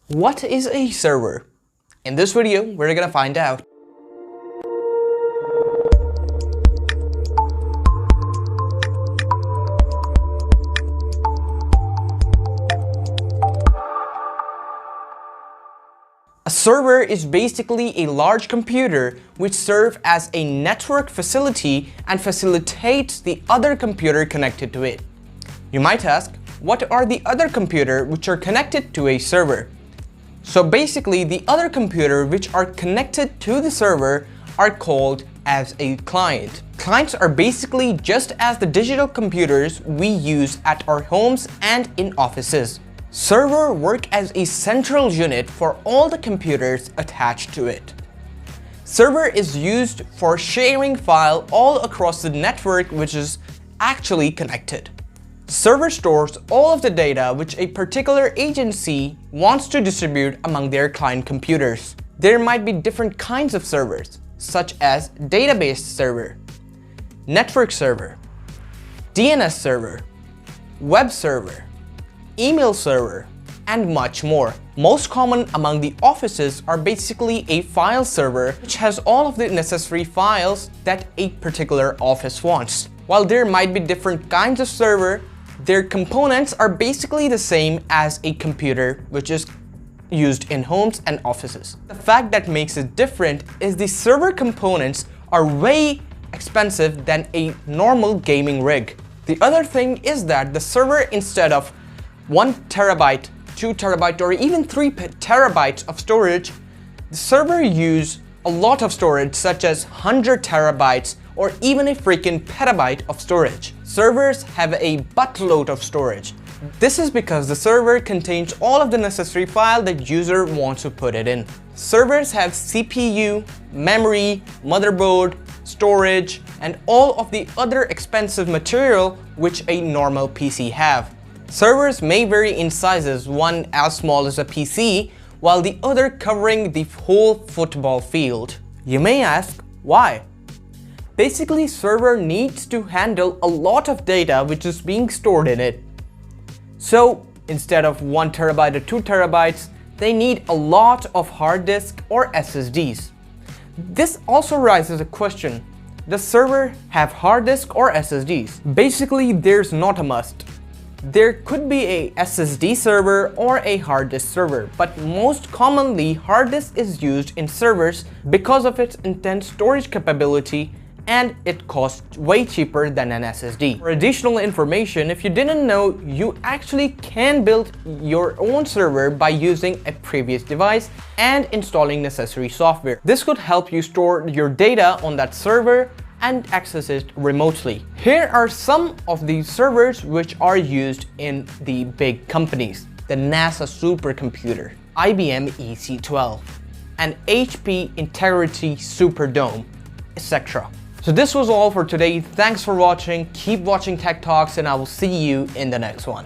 What is a server? In this video, we're gonna find out. A server is basically a large computer which serves as a network facility and facilitates the other computer connected to it. You might ask, what are the other computers which are connected to a server? So basically, the other computers which are connected to the server are called as a client. Clients are basically just as the digital computers we use at our homes and in offices. Server work as a central unit for all the computers attached to it. Server is used for sharing file all across the network which is actually connected. Server stores all of the data which a particular agency wants to distribute among their client computers. There might be different kinds of servers, such as database server, network server, DNS server, web server, email server, and much more. Most common among the offices are basically a file server which has all of the necessary files that a particular office wants. While there might be different kinds of server, their components are basically the same as a computer which is used in homes and offices. The fact that makes it different is the server components are way expensive than a normal gaming rig. The other thing is that the server, instead of 1 terabyte, 2 terabyte, or even 3 terabytes of storage, the server use a lot of storage such as 100 terabytes or even a freaking petabyte of storage. Servers have a buttload of storage. This is because the server contains all of the necessary file that user wants to put it in. Servers have CPU, memory, motherboard, storage, and all of the other expensive material which a normal PC have. Servers may vary in sizes, one as small as a PC, while the other covering the whole football field. You may ask, why? Basically, server needs to handle a lot of data which is being stored in it. So instead of 1 terabyte or 2 terabytes, they need a lot of hard disk or SSDs. This also raises a question. Does server have hard disk or SSDs? Basically, there's not a must. There could be a SSD server or a hard disk server, but most commonly hard disk is used in servers because of its intense storage capability and it costs way cheaper than an SSD. For additional information, if you didn't know, you actually can build your own server by using a previous device and installing necessary software. This could help you store your data on that server and access it remotely. Here are some of the servers which are used in the big companies: the NASA supercomputer, IBM EC12, and HP Integrity Superdome, etc. So this was all for today. Thanks for watching. Keep watching Tech Talks and I will see you in the next one.